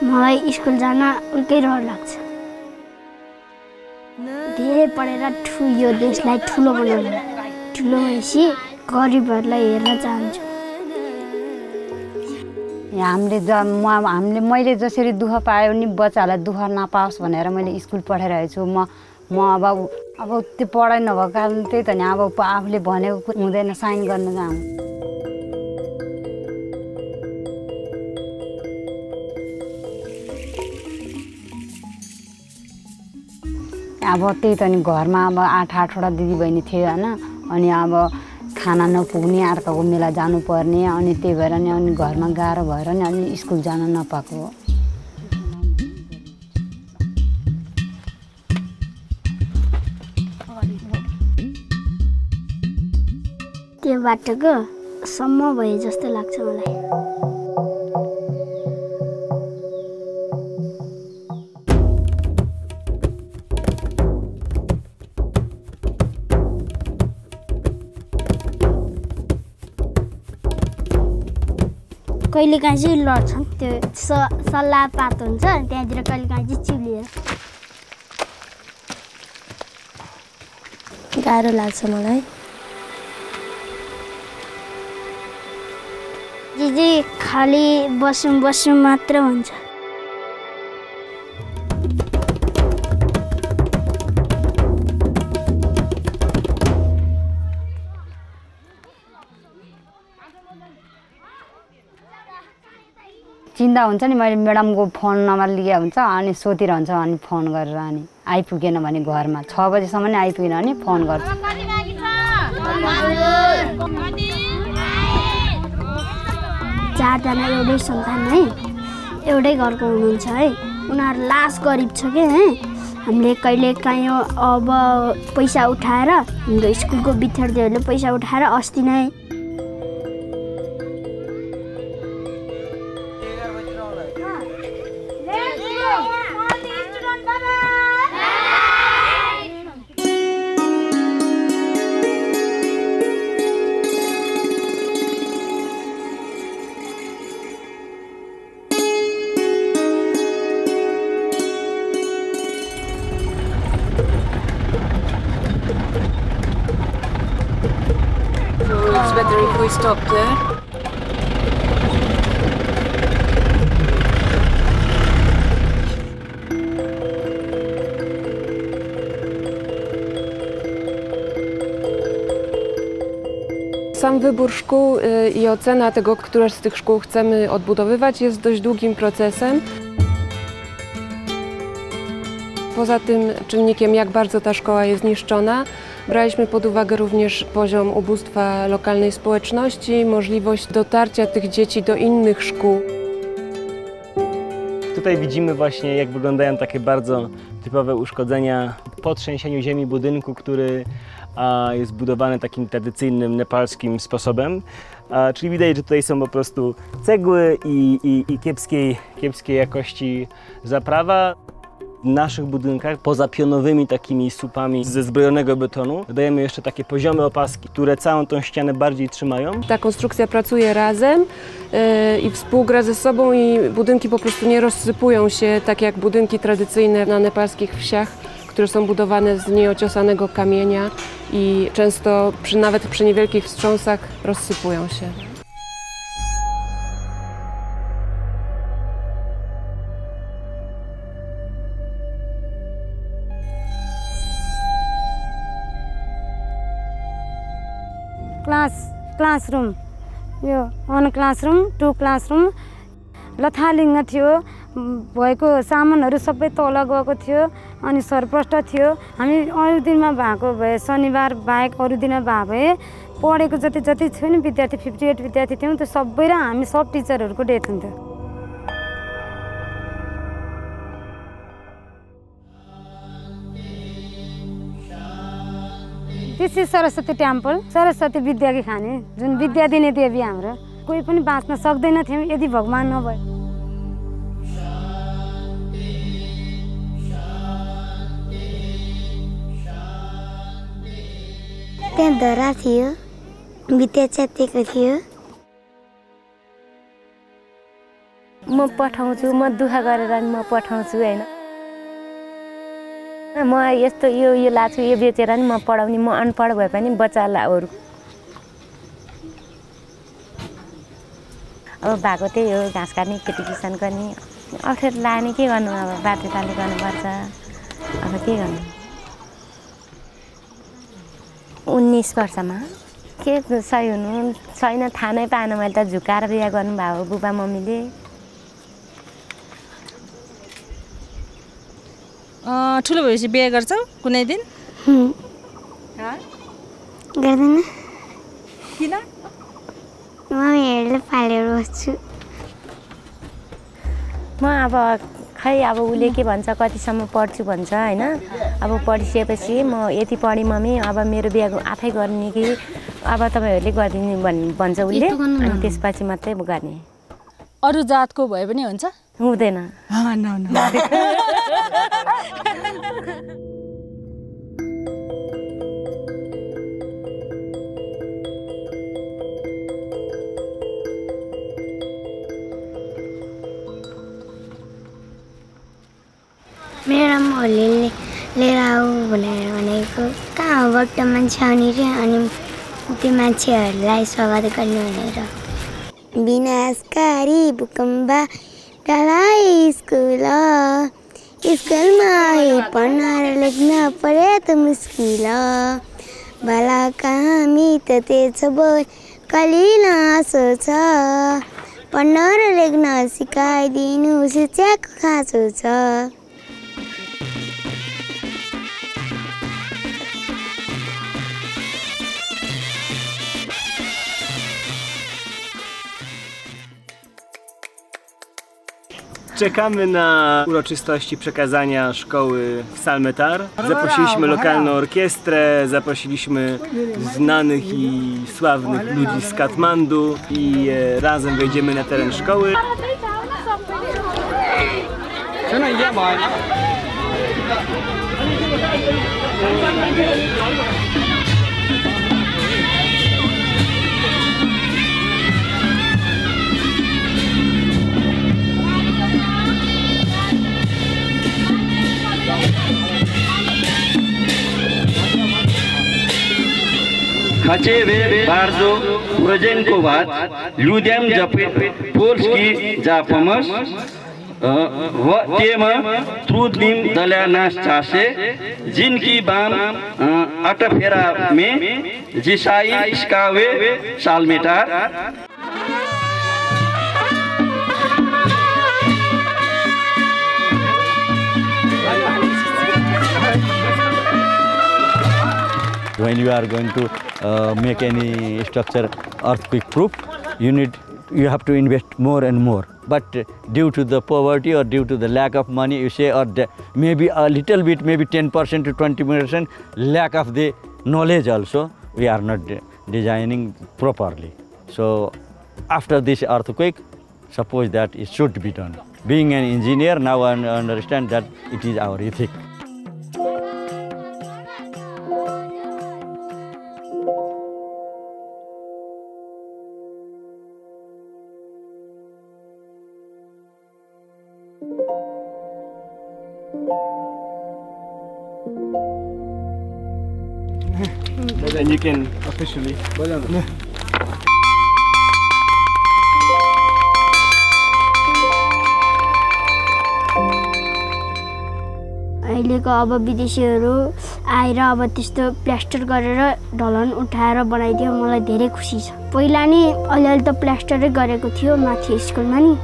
मलाई स्कुल जान उल्कै रहर लाग्छ। धेरै पढेर यो देशलाई ठुलो बनाउनु, ठुलो भएपछि गरिबहरूलाई हेर्न चाहन्छु। मैले जसरी दुःख पायो नि बच्चाहरूलाई दुःख नपाओस् भनेर मैले स्कुल पठाइरहेको छु। म अब त्यो पढाइ नभएको कारण त्यही त नि अब आफूले भनेको हुँदैन, साइन गर्न जाऊँ। अब त्यही त नि घरमा अब 8-8वटा दिदीबहिनी थियो होइन, अनि अब खाना नपुग्ने, अर्काको मेला जानुपर्ने, अनि त्यही भएर नि अनि घरमा गाह्रो भएर नि अनि स्कुल जान नपाएको। त्यो बाटोको सम्म भए जस्तो लाग्छ मलाई। कहिलेकाहीँ चाहिँ लड्छन्, त्यो सल्लाह पात हुन्छ त्यहाँतिर, कहिलेकाहीँ चाहिँ चिउलिएर गाह्रो लाग्छ मलाई। जे खाली बसौँ मात्र हुन्छ। चिन्ता हुन्छ नि, मैले म्याडमको फोन नम्बर लिएको हुन्छ अनि सोधिरहन्छ, अनि फोन गरेर अनि आइपुगेन भने घरमा 6 बजेसम्म नै आइपुगेन भने फोन गर्छ। 4 जना एउटै सन्तान है, एउटै घरको हुनुहुन्छ है, उनीहरू लास्ट गरिब छ कि है। हामीले कहिलेकाहीँ अब पैसा उठाएर, हाम्रो स्कुलको विद्यार्थीहरूले पैसा उठाएर अस्ति नै It's better if we stop there. Sam wybór szkół i ocena tego, które z tych szkół chcemy odbudowywać, jest dość długim procesem. Poza tym czynnikiem, jak bardzo ta szkoła jest niszczona, braliśmy pod uwagę również poziom ubóstwa lokalnej społeczności, możliwość dotarcia tych dzieci do innych szkół. Tutaj widzimy właśnie, jak wyglądają takie bardzo typowe uszkodzenia po trzęsieniu ziemi budynku, który jest budowany takim tradycyjnym nepalskim sposobem. Czyli widać, że tutaj są po prostu cegły i kiepskiej jakości zaprawa. W naszych budynkach, poza pionowymi takimi słupami ze zbrojonego betonu, dodajemy jeszcze takie poziome opaski, które całą tą ścianę bardziej trzymają. Ta konstrukcja pracuje razem i współgra ze sobą i budynki po prostu nie rozsypują się, tak jak budynki tradycyjne na nepalskich wsiach, które są budowane z nieociosanego kamienia i często nawet przy niewielkich wstrząsach rozsypują się. Classroom, यो 1 classroom 2 classroom लथालिङ्ग थियो, भएको सामानहरू सबै तल गएको थियो, अनि सरप्रष्ट थियो। हामी अरू दिनमा भएको भए, शनिबार बाहेक अरू दिन भएको भए पढेको जति थियो नि विद्यार्थी, 58 विद्यार्थी थियौँ, त्यो सबै र हामी सब टिचरहरूको डेथ हुन्थ्यो। This is Saraswati temple, Saraswati विद्या की खाने, जुन विद्या दिने देवी हाम्रो। कोही पनि बाँच्न सक्दैन थियौँ यदि भगवान नभए। त्यहाँ धरा थियो, विद्या च्यातिएको थियो। म पठाउँछु, म दुःख गरेर नि म पठाउँछु हैन। म यस्तो यो लाछु, यो बेचेर नि म पढाउने, म अनपढ भए पनि बच्चालाई अरू अब भएको त्यही हो, घाँस काट्ने, खेती किसान गर्ने, अप्ठ्यारो लाग्ने के गर्नु, अब बाध्यताले गर्नुपर्छ, अब के गर्नु। 19 वर्षमा के सही हुनु छैन, थाहा नै पाएन। मैले त झुकाएर बिहा गर्नुभएको बुबा मम्मीले। ठुलो भएपछि बिहा गर्छौ कुनै दिन? गर्दैन। किन? मम्मीहरूले पालेर बस्छु। म अब खै अब उसले के भन्छ, कतिसम्म पढ्छु भन्छ हैन। अब पढिसकेपछि म यति पढेँ मम्मी, अब मेरो बिहा आफै गर्ने कि अब तपाईँहरूले गरिदिनु भन्छ उसले, अनि त्यसपछि मात्रै गर्ने। अरू जातको भए पनि हुन्छ? हुँदैन। मेरो नाम होलीले लिएर आऊ भनेर भनेको, कहाँ हो बट्ट मान्छे आउने रे, अनि त्यो मान्छेहरूलाई स्वागत गर्ने भनेर। विनाशकारी भूकम्प डलाए स्कुल, स्कुलमा पढ्न र लेख्न परे त मुस्किल, भला हामी त तेज बोल कलिला सोच, पढ्न र लेख्न सिकाइदिनु शिक्षाको खाँचो छ। Czekamy na uroczystości przekazania szkoły w Salmetar. Zaprosiliśmy lokalną orkiestrę, zaprosiliśmy znanych i sławnych ludzi z Katmandu i razem wejdziemy na teren szkoły. खचेवे बार्जो प्रोजेनको भात लुद्याम जपे पोल्स्की जापमस व तेम त्रुदलिम दल्या नास चासे जिनकी बाम अटफेरा में जिसाई स्कावे सालमेटार। When you are going to make any structure earthquake proof, you have to invest more and more. But due to the poverty or due to the lack of money, you say, or maybe a little bit, maybe 10% to 20%, lack of the knowledge also, we are not designing properly. So after this earthquake, suppose that it should be done. Being an engineer, now I understand that it is our ethic. Then you can officially. अहिलेको अब विदेशीहरू आएर अब त्यस्तो plaster गरेर ढलान उठाएर बनाइदियो, मलाई धेरै खुसी छ। पहिला नि अलिअलि त प्लास्टरै गरेको थियो माथि स्कुलमा नि।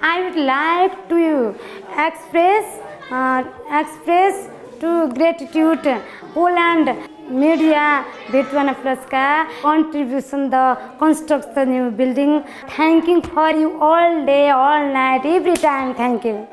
I would like to express to gratitude Poland Media Betwana Pluska contribution the construction new building. Thanking for you all day, all night, every time. Thank you.